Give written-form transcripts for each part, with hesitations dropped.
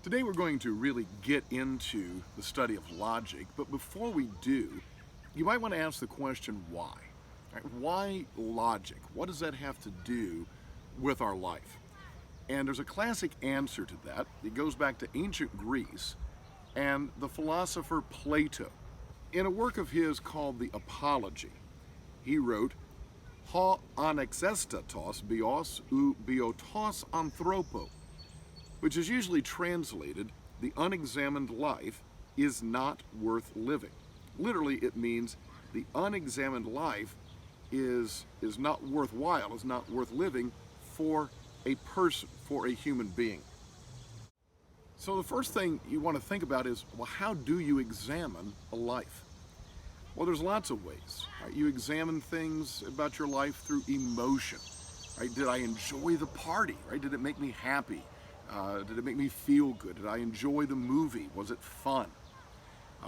Today we're going to really get into the study of logic, but before we do, you might want to ask the question why? Right? Why logic? What does that have to do with our life? And there's a classic answer to that. It goes back to ancient Greece and the philosopher Plato. In a work of his called the Apology, he wrote, "Ha anexestatos bios ou biotos anthropo," which is usually translated, "the unexamined life is not worth living." Literally, it means the unexamined life is not worthwhile, is not worth living for a person, for a human being. So the first thing you want to think about is, well, how do you examine a life? Well, there's lots of ways. Right? You examine things about your life through emotion. Right? Did I enjoy the party? Right? Did it make me happy? Did it make me feel good? Did I enjoy the movie? Was it fun?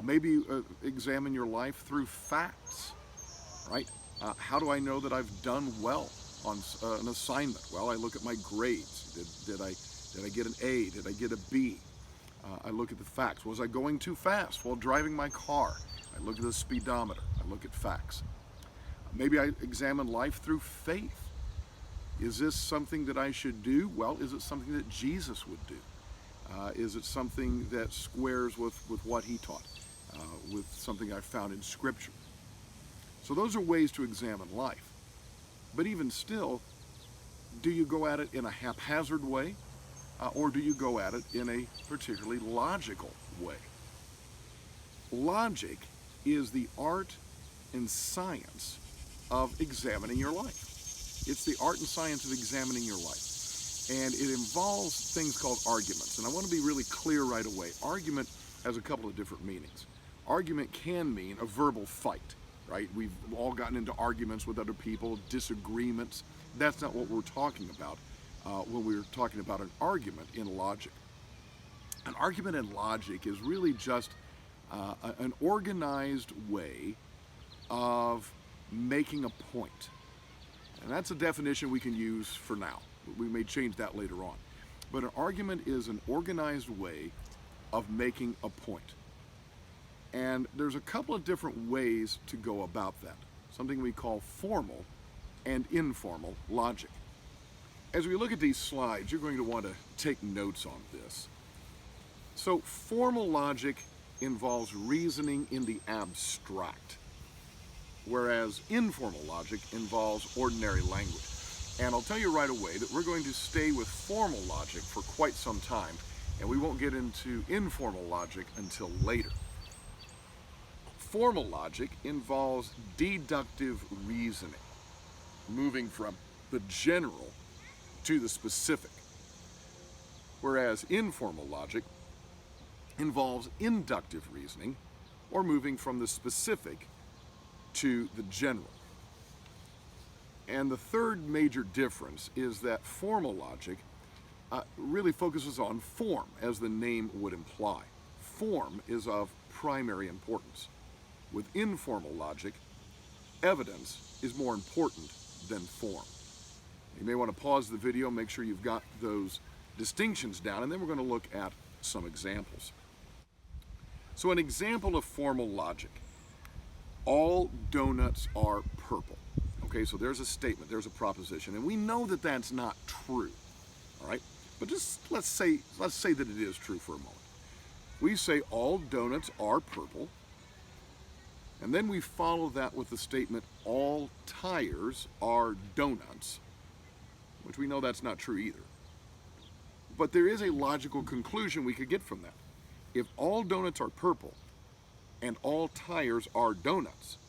Maybe examine your life through facts, right? How do I know that I've done well on an assignment? Well, I look at my grades. Did I get an A? Did I get a B? I look at the facts. Was I going too fast while driving my car? I look at the speedometer. I look at facts. Maybe I examine life through faith. Is this something that I should do? Well, is it something that Jesus would do? Is it something that squares with what he taught, with something I found in Scripture? So those are ways to examine life. But even still, do you go at it in a haphazard way, or do you go at it in a particularly logical way? Logic is the art and science of examining your life. It's the art and science of examining your life. And it involves things called arguments. And I want to be really clear right away. Argument has a couple of different meanings. Argument can mean a verbal fight, right? We've all gotten into arguments with other people, disagreements. That's not what we're talking about when we're talking about an argument in logic. An argument in logic is really just an organized way of making a point. And that's a definition we can use for now. We may change that later on. But an argument is an organized way of making a point. And there's a couple of different ways to go about that. Something we call formal and informal logic. As we look at these slides, you're going to want to take notes on this. So formal logic involves reasoning in the abstract, whereas informal logic involves ordinary language. And I'll tell you right away that we're going to stay with formal logic for quite some time, and we won't get into informal logic until later. Formal logic involves deductive reasoning, moving from the general to the specific, whereas informal logic involves inductive reasoning, or moving from the specific to the general. And the third major difference is that formal logic really focuses on form, as the name would imply. Form is of primary importance. With informal logic, evidence is more important than form. You may want to pause the video, make sure you've got those distinctions down, and then we're going to look at some examples. So an example of formal logic: all donuts are purple. Okay, so there's a statement, there's a proposition, and we know that that's not true, all right? But just let's say that it is true for a moment. We say all donuts are purple, and then we follow that with the statement all tires are donuts, which we know that's not true either. But there is a logical conclusion we could get from that. If all donuts are purple and all tires are donuts,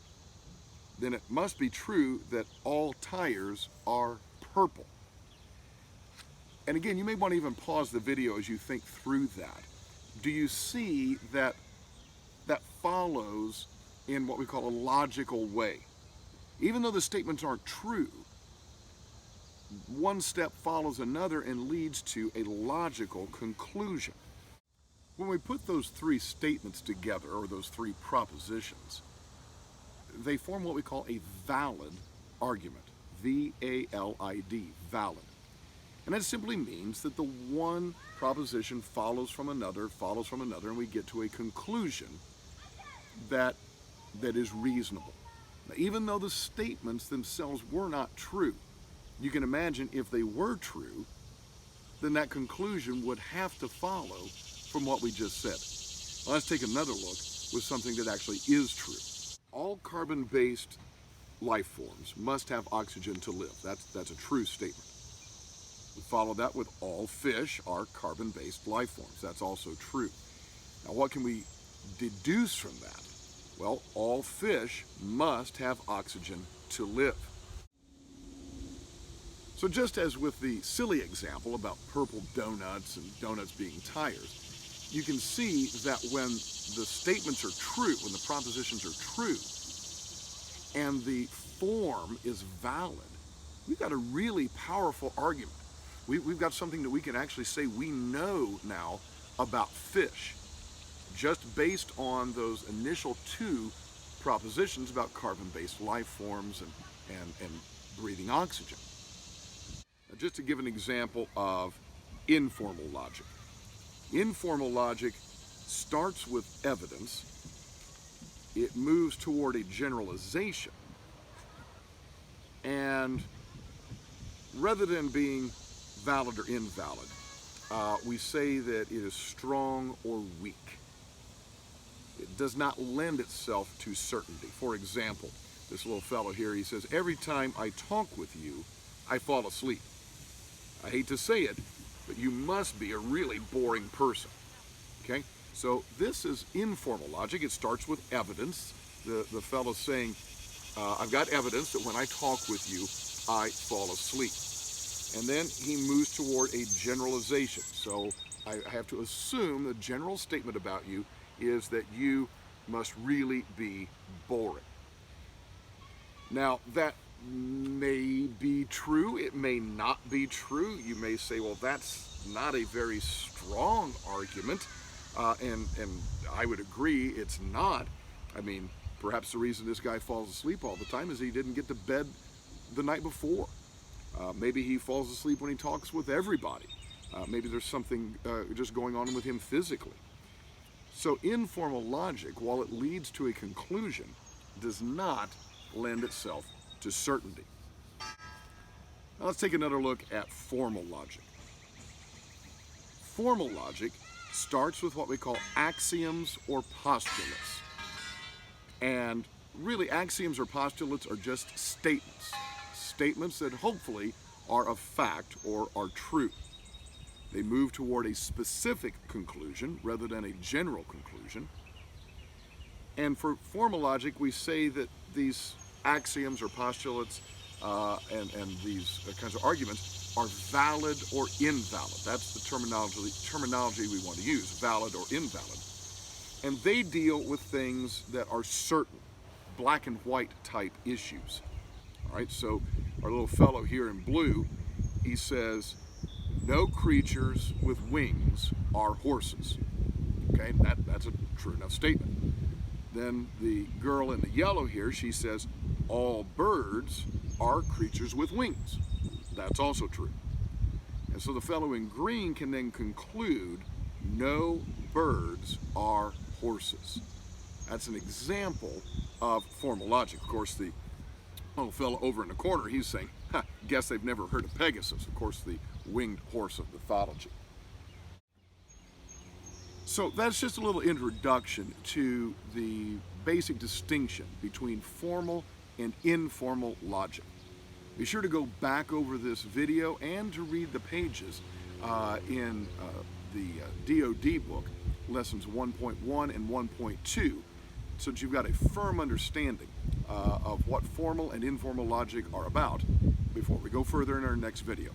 then it must be true that all tires are purple. And again, you may want to even pause the video as you think through that. Do you see that that follows in what we call a logical way? Even though the statements aren't true, one step follows another and leads to a logical conclusion. When we put those three statements together, or those three propositions, they form what we call a valid argument. V-A-L-I-D, valid. And that simply means that the one proposition follows from another, and we get to a conclusion that is reasonable. Now, even though the statements themselves were not true, you can imagine if they were true, then that conclusion would have to follow from what we just said. Well, let's take another look with something that actually is true. All carbon-based life forms must have oxygen to live. That's a true statement. We follow that with all fish are carbon-based life forms. That's also true. Now, what can we deduce from that? Well, all fish must have oxygen to live. So just as with the silly example about purple donuts and donuts being tires, you can see that when the statements are true, when the propositions are true, and the form is valid, we've got a really powerful argument. We've got something that we can actually say we know now about fish, just based on those initial two propositions about carbon-based life forms and breathing oxygen. Now, just to give an example of informal logic. Informal logic starts with evidence, it moves toward a generalization, and rather than being valid or invalid, we say that it is strong or weak. It does not lend itself to certainty. For example, this little fellow here, he says, every time I talk with you, I fall asleep. I hate to say it, but you must be a really boring person. Okay? So this is informal logic. It starts with evidence. The fellow's saying, I've got evidence that when I talk with you, I fall asleep. And then he moves toward a generalization. So I have to assume the general statement about you is that you must really be boring. Now, that may be true. It may not be true. You may say, well, that's not a very strong argument. And I would agree it's not. I mean, perhaps the reason this guy falls asleep all the time is he didn't get to bed the night before. Maybe he falls asleep when he talks with everybody. Maybe there's something just going on with him physically. So informal logic, while it leads to a conclusion, does not lend itself to certainty. Now let's take another look at formal logic. Formal logic starts with what we call axioms or postulates. And really, axioms or postulates are just statements. Statements that hopefully are a fact or are true. They move toward a specific conclusion rather than a general conclusion. And for formal logic, we say that these axioms or postulates and these kinds of arguments are valid or invalid. That's the terminology we want to use, valid or invalid. And they deal with things that are certain, black and white type issues. All right, so our little fellow here in blue, he says, no creatures with wings are horses. Okay, that's a true enough statement. Then the girl in the yellow here, she says, all birds are creatures with wings. That's also true. And so the fellow in green can then conclude, no birds are horses. That's an example of formal logic. Of course, the little fellow over in the corner, he's saying, guess they've never heard of Pegasus. Of course, the winged horse of mythology. So that's just a little introduction to the basic distinction between formal and informal logic. Be sure to go back over this video and to read the pages in the DoD book, lessons 1.1 and 1.2, so that you've got a firm understanding of what formal and informal logic are about before we go further in our next video.